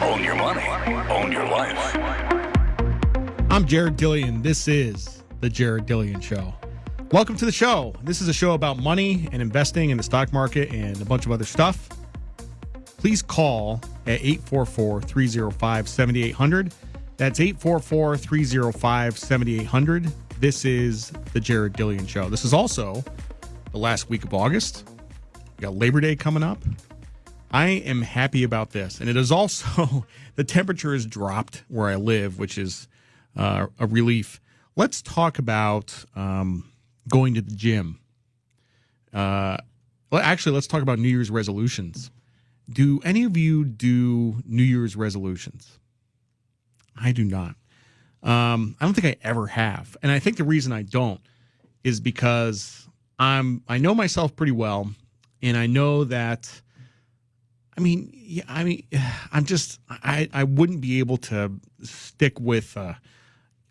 Own your money. Own your life. I'm Jared Dillian. This is The Jared Dillian Show. Welcome to the show. This is a show about money and investing in the stock market and a bunch of other stuff. Please call at 844-305-7800. That's 844-305-7800. This is The Jared Dillian Show. This is also the last week of August. We got Labor Day coming up. I am happy about this. And it is also, the temperature has dropped where I live, which is a relief. Let's talk about going to the gym. Let's talk about New Year's resolutions. Do any of you do New Year's resolutions? I do not. I don't think I ever have. And I think the reason I don't is because I know myself pretty well, and I know that I wouldn't be able to stick with a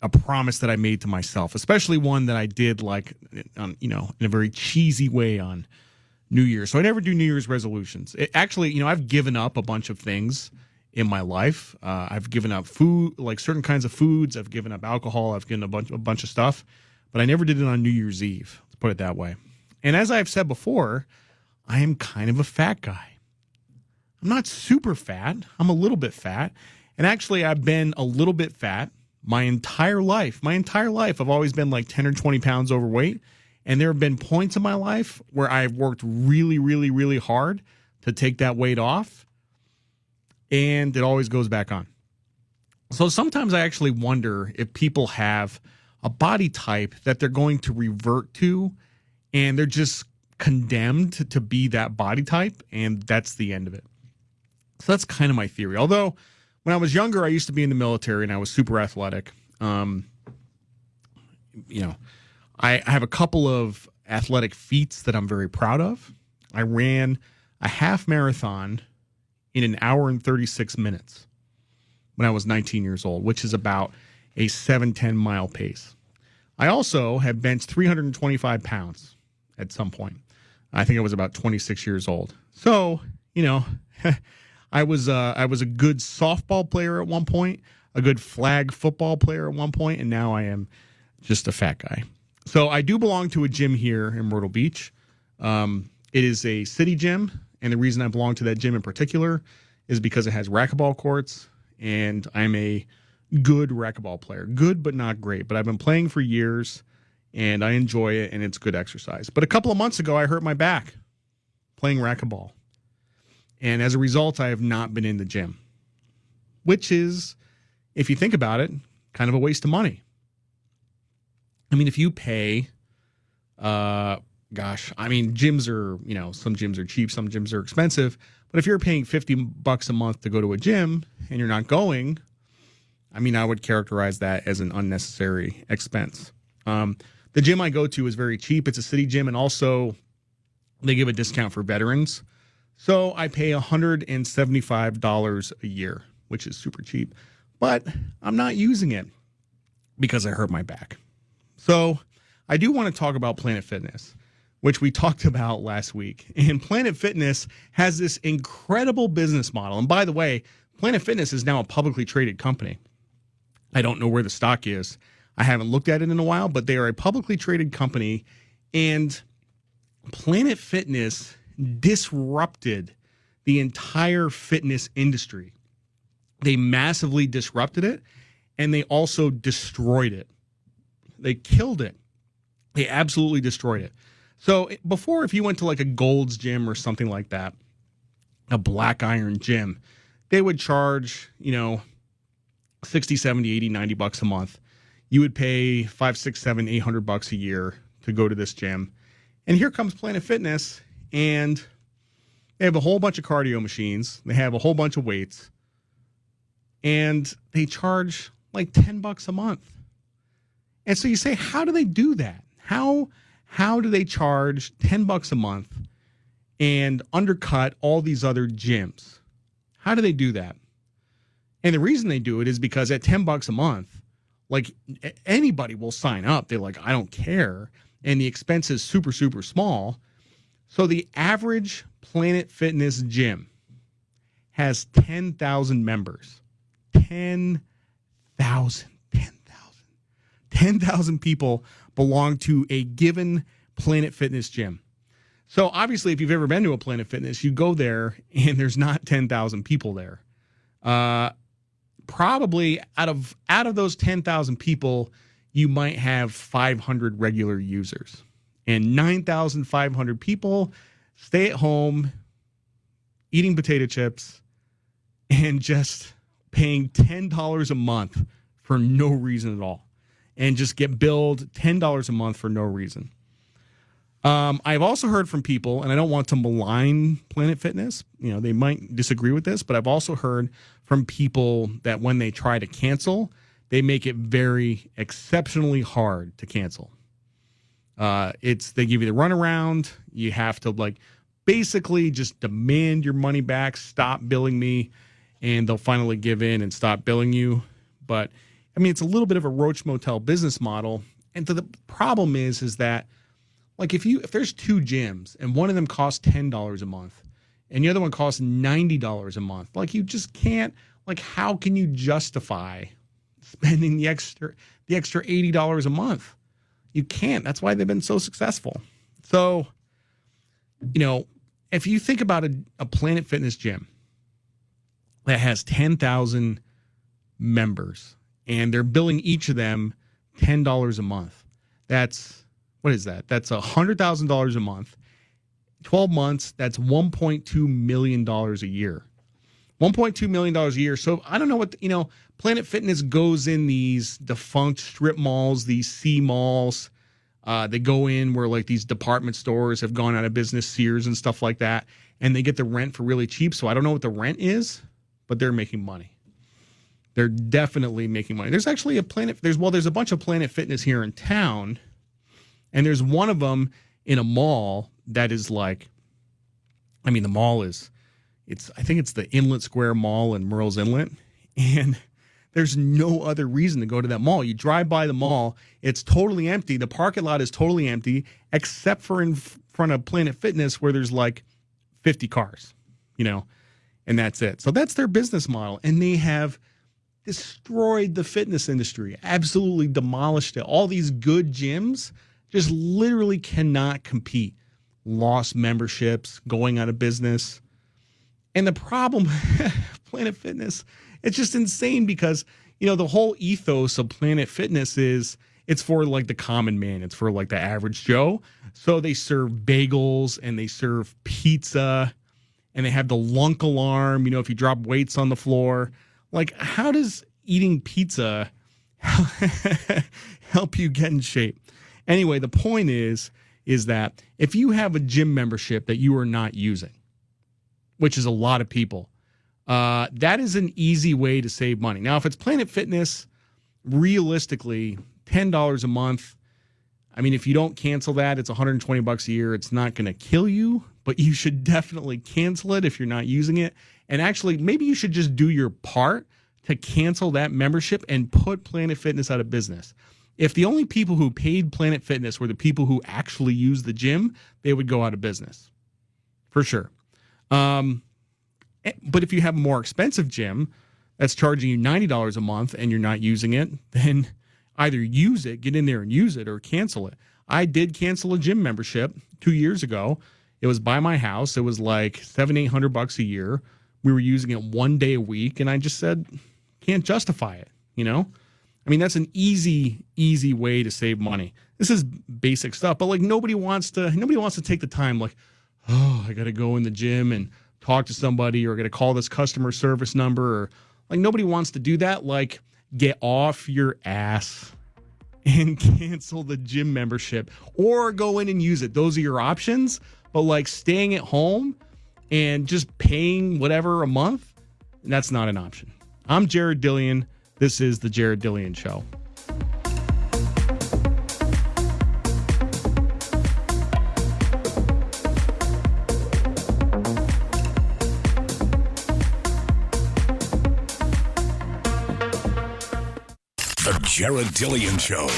promise that I made to myself, especially one that I did in a very cheesy way on New Year's. So I never do New Year's resolutions. I've given up a bunch of things in my life. I've given up food, like certain kinds of foods. I've given up alcohol. I've given a bunch of stuff, but I never did it on New Year's Eve. Let's put it that way. And as I've said before, I am kind of a fat guy. I'm not super fat. I'm a little bit fat. And actually, I've been a little bit fat my entire life. I've always been like 10 or 20 pounds overweight. And there have been points in my life where I've worked really, really, really hard to take that weight off. And it always goes back on. So sometimes I actually wonder if people have a body type that they're going to revert to, and they're just condemned to be that body type, and that's the end of it. So that's kind of my theory. Although when I was younger, I used to be in the military and I was super athletic. I have a couple of athletic feats that I'm very proud of. I ran a half marathon in an hour and 36 minutes when I was 19 years old, which is about a 7-10 mile pace. I also have benched 325 pounds at some point. I think I was about 26 years old. So, I was a good softball player at one point, a good flag football player at one point, and now I am just a fat guy. So I do belong to a gym here in Myrtle Beach. It is a city gym, and the reason I belong to that gym in particular is because it has racquetball courts, and I'm a good racquetball player. Good, but not great. But I've been playing for years, and I enjoy it, and it's good exercise. But a couple of months ago, I hurt my back playing racquetball. And as a result, I have not been in the gym, which is, if you think about it, kind of a waste of money. I mean, if you pay, gyms are, some gyms are cheap, some gyms are expensive. But if you're paying $50 a month to go to a gym and you're not going, I would characterize that as an unnecessary expense. The gym I go to is very cheap. It's a city gym, and also they give a discount for veterans. So I pay $175 a year, which is super cheap. But I'm not using it because I hurt my back. So I do want to talk about Planet Fitness, which we talked about last week. And Planet Fitness has this incredible business model. And by the way, Planet Fitness is now a publicly traded company. I don't know where the stock is. I haven't looked at it in a while, but they are a publicly traded company. And Planet Fitness disrupted the entire fitness industry. They massively disrupted it, and they also destroyed it. They killed it. They absolutely destroyed it. So before, if you went to like a Gold's Gym or something like that, a Black Iron Gym, they would charge, 60, 70, 80, 90 bucks a month. You would pay $500, $600, $700, $800 a year to go to this gym. And here comes Planet Fitness, and they have a whole bunch of cardio machines. They have a whole bunch of weights, and they charge like $10 a month. And so you say, how do they do that? How do they charge $10 a month and undercut all these other gyms? How do they do that? And the reason they do it is because at $10 a month, like anybody will sign up. They're like, I don't care. And the expense is super, super small. So the average Planet Fitness gym has 10,000 members. 10,000. 10,000 people belong to a given Planet Fitness gym. So obviously, if you've ever been to a Planet Fitness, you go there and there's not 10,000 people there. Probably out of those 10,000 people, you might have 500 regular users. And 9,500 people stay at home eating potato chips and just paying $10 a month for no reason at all. And just get billed $10 a month for no reason. I've also heard from people, and I don't want to malign Planet Fitness. You know, they might disagree with this, but I've also heard from people that when they try to cancel, they make it very exceptionally hard to cancel. They give you the runaround. You have to basically just demand your money back, stop billing me, and they'll finally give in and stop billing you. But I mean, it's a little bit of a Roach Motel business model. And the problem is that if there's two gyms and one of them costs $10 a month and the other one costs $90 a month, you just can't, how can you justify spending the extra $80 a month? You can't. That's why they've been so successful. So, if you think about a Planet Fitness gym that has 10,000 members, and they're billing each of them $10 a month. What is that? That's $100,000 a month. 12 months, that's $1.2 million a year. $1.2 million a year. So I don't know what, Planet Fitness goes in these defunct strip malls, these C malls. They go in where these department stores have gone out of business, Sears and stuff like that, and they get the rent for really cheap. So I don't know what the rent is, but they're making money. They're definitely making money. There's actually there's a bunch of Planet Fitness here in town, and there's one of them in a mall that is the mall is, I think it's the Inlet Square Mall in Murrells Inlet, and there's no other reason to go to that mall. You drive by the mall, it's totally empty. The parking lot is totally empty, except for in front of Planet Fitness where there's 50 cars, and that's it. So that's their business model, and they have destroyed the fitness industry, absolutely demolished it. All these good gyms just literally cannot compete. Lost memberships, going out of business. And the problem, Planet Fitness, it's just insane because, the whole ethos of Planet Fitness is it's for the common man. It's for the average Joe. So they serve bagels and they serve pizza and they have the lunk alarm, if you drop weights on the floor. How does eating pizza help you get in shape? Anyway, the point is that if you have a gym membership that you are not using, which is a lot of people, that is an easy way to save money. Now, if it's Planet Fitness, realistically, $10 a month. I mean, if you don't cancel that, it's $120 a year. It's not going to kill you, but you should definitely cancel it if you're not using it. And actually, maybe you should just do your part to cancel that membership and put Planet Fitness out of business. If the only people who paid Planet Fitness were the people who actually use the gym, they would go out of business. For sure. But if you have a more expensive gym that's charging you $90 a month and you're not using it, then either use it, get in there and use it, or cancel it. I did cancel a gym membership 2 years ago. It was by my house. It was $700-800 a year. We were using it 1 day a week, and I just said, can't justify it, I mean, that's an easy way to save money. This is basic stuff, but nobody wants to take the time I got to go in the gym and talk to somebody, or got to call this customer service number, or nobody wants to do that. Get off your ass and cancel the gym membership, or go in and use it. Those are your options. But staying at home and just paying whatever a month, that's not an option. I'm Jared Dillian. This is The Jared Dillian Show. The Jared Dillian Show.